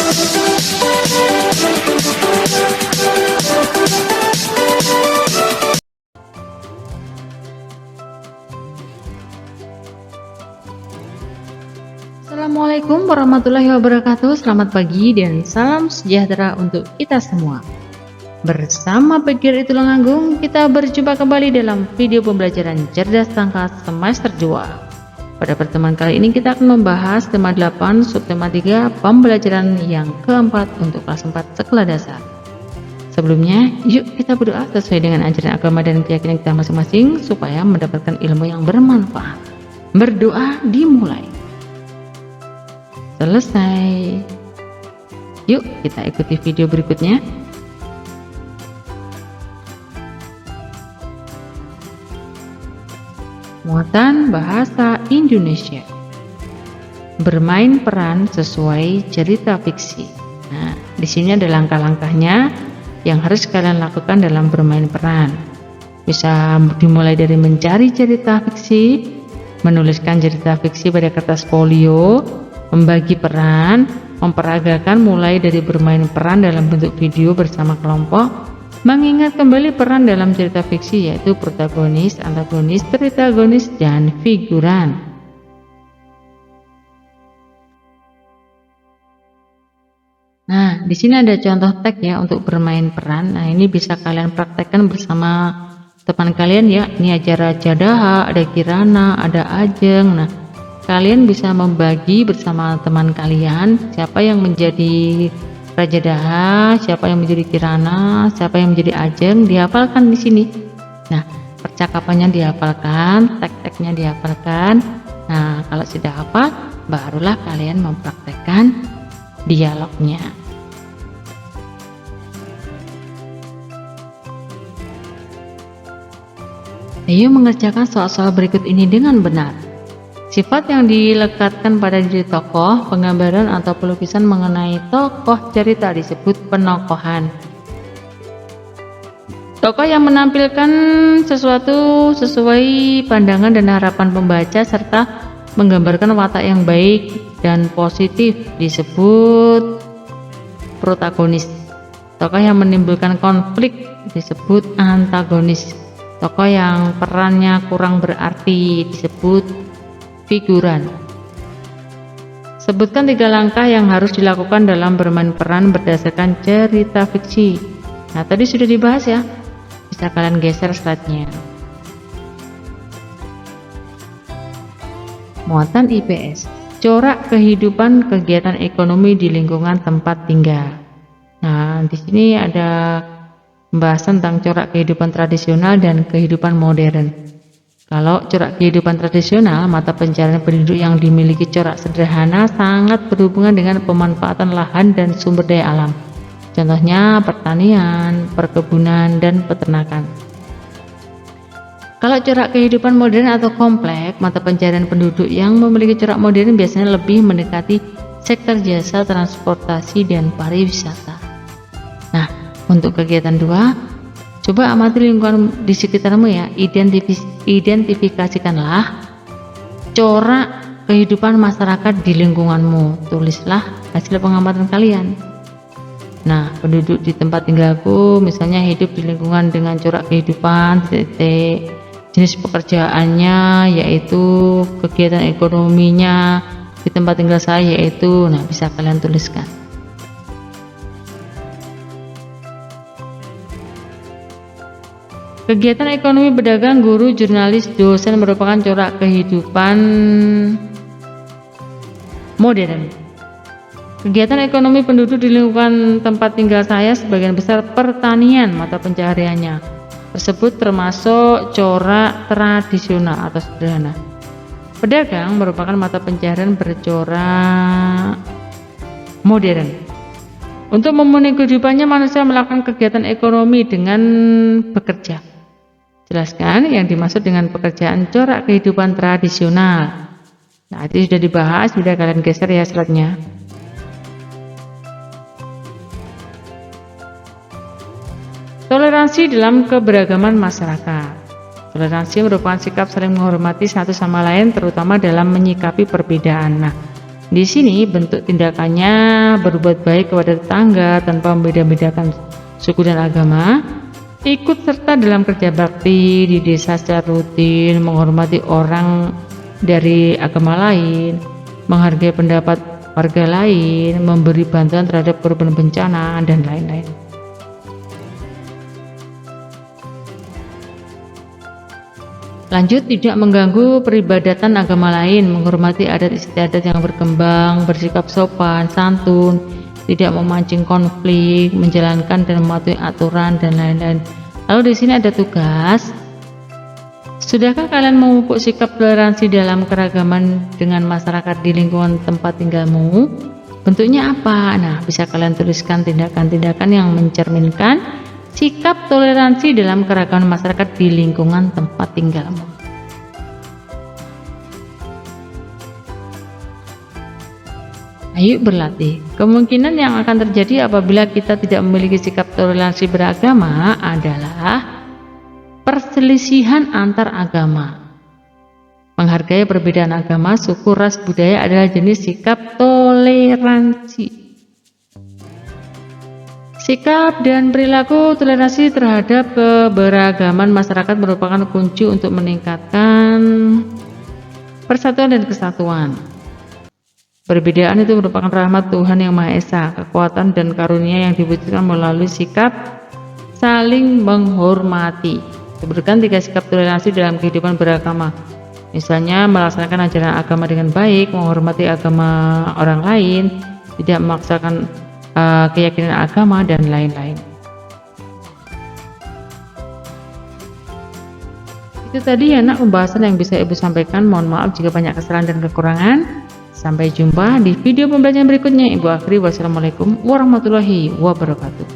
Assalamualaikum warahmatullahi wabarakatuh. Selamat pagi dan salam sejahtera untuk kita semua. Bersama Pikir Itu Langgung, kita berjumpa kembali dalam video pembelajaran cerdas tangkas semester 2. Pada pertemuan kali ini kita akan membahas tema 8 subtema 3 pembelajaran yang keempat untuk kelas 4 sekolah dasar. Sebelumnya, yuk kita berdoa sesuai dengan ajaran agama dan keyakinan kita masing-masing supaya mendapatkan ilmu yang bermanfaat. Berdoa dimulai. Selesai. Yuk kita ikuti video berikutnya. Muatan bahasa Indonesia. Bermain peran sesuai cerita fiksi. Nah, di sini ada langkah-langkahnya yang harus kalian lakukan dalam bermain peran. Bisa dimulai dari mencari cerita fiksi, menuliskan cerita fiksi pada kertas folio, membagi peran, memperagakan mulai dari bermain peran dalam bentuk video bersama kelompok, mengingat kembali peran dalam cerita fiksi yaitu protagonis, antagonis, tritagonis, dan figuran. Nah, di sini ada contoh teks ya untuk bermain peran. Nah, ini bisa kalian praktekkan bersama teman kalian ya. Ini ada Raja Daha, ada Kirana, ada Ajeng. Nah, kalian bisa membagi bersama teman kalian siapa yang menjadi Raja Daha, siapa yang menjadi Kirana, siapa yang menjadi Ajeng, dihafalkan di sini. Nah, percakapannya dihafalkan, teks-teksnya dihafalkan. Nah, kalau sudah hafal, barulah kalian mempraktekkan dialognya. Ayo mengerjakan soal-soal berikut ini dengan benar. Sifat yang dilekatkan pada diri tokoh, penggambaran atau pelukisan mengenai tokoh cerita disebut penokohan. Tokoh yang menampilkan sesuatu sesuai pandangan dan harapan pembaca serta menggambarkan watak yang baik dan positif disebut protagonis. Tokoh yang menimbulkan konflik disebut antagonis. Tokoh yang perannya kurang berarti disebut figuran. Sebutkan 3 langkah yang harus dilakukan dalam bermain peran berdasarkan cerita fiksi. Nah, tadi sudah dibahas ya. Bisa kalian geser slide-nya. Muatan IPS. Corak kehidupan kegiatan ekonomi di lingkungan tempat tinggal. Nah, di sini ada pembahasan tentang corak kehidupan tradisional dan kehidupan modern. Kalau corak kehidupan tradisional, mata pencarian penduduk yang dimiliki corak sederhana sangat berhubungan dengan pemanfaatan lahan dan sumber daya alam. Contohnya pertanian, perkebunan, dan peternakan. Kalau corak kehidupan modern atau kompleks, mata pencarian penduduk yang memiliki corak modern biasanya lebih mendekati sektor jasa, transportasi, dan pariwisata. Nah, untuk kegiatan 2, coba amati lingkungan di sekitarmu ya. Identifikasikanlah corak kehidupan masyarakat di lingkunganmu. Tulislah hasil pengamatan kalian. Nah, penduduk di tempat tinggalku misalnya hidup di lingkungan dengan corak kehidupan jenis pekerjaannya yaitu kegiatan ekonominya di tempat tinggal saya yaitu. Nah, bisa kalian tuliskan. Kegiatan ekonomi, pedagang, guru, jurnalis, dosen merupakan corak kehidupan modern. Kegiatan ekonomi penduduk di lingkungan tempat tinggal saya sebagian besar pertanian mata pencahariannya. Tersebut termasuk corak tradisional atau sederhana. Pedagang merupakan mata pencaharian bercorak modern. Untuk memenuhi kehidupannya manusia melakukan kegiatan ekonomi dengan bekerja. Jelaskan yang dimaksud dengan pekerjaan corak kehidupan tradisional. Nah, itu sudah dibahas, sudah kalian geser ya slide-nya. Toleransi dalam keberagaman masyarakat. Toleransi merupakan sikap saling menghormati satu sama lain terutama dalam menyikapi perbedaan. Nah, Di sini bentuk tindakannya berbuat baik kepada tetangga tanpa membeda-bedakan suku dan agama, ikut serta dalam kerja bakti di desa secara rutin, menghormati orang dari agama lain, menghargai pendapat warga lain, memberi bantuan terhadap korban bencana, dan lain-lain. Lanjut, tidak mengganggu peribadatan agama lain, menghormati adat istiadat yang berkembang, bersikap sopan, santun, tidak memancing konflik, menjalankan dan mematuhi aturan, dan lain-lain. Lalu di sini ada tugas. Sudahkah kalian memupuk sikap toleransi dalam keragaman dengan masyarakat di lingkungan tempat tinggalmu? Bentuknya apa? Nah, bisa kalian tuliskan tindakan-tindakan yang mencerminkan sikap toleransi dalam keragaman masyarakat di lingkungan tempat tinggalmu. Ayo berlatih. Kemungkinan yang akan terjadi apabila kita tidak memiliki sikap toleransi beragama adalah perselisihan antar agama. Menghargai perbedaan agama, suku, ras, budaya adalah jenis sikap toleransi. Sikap dan perilaku toleransi terhadap keberagaman masyarakat merupakan kunci untuk meningkatkan persatuan dan kesatuan. Perbedaan itu merupakan rahmat Tuhan Yang Maha Esa, kekuatan dan karunia yang diwujudkan melalui sikap saling menghormati. Sebutkan 3 sikap toleransi dalam kehidupan beragama. Misalnya, melaksanakan ajaran agama dengan baik, menghormati agama orang lain, tidak memaksakan keyakinan agama, dan lain-lain. Itu tadi ya nak, pembahasan yang bisa Ibu sampaikan. Mohon maaf jika banyak kesalahan dan kekurangan. Sampai jumpa di video pembelajaran berikutnya. Ibu akhiri, wassalamualaikum warahmatullahi wabarakatuh.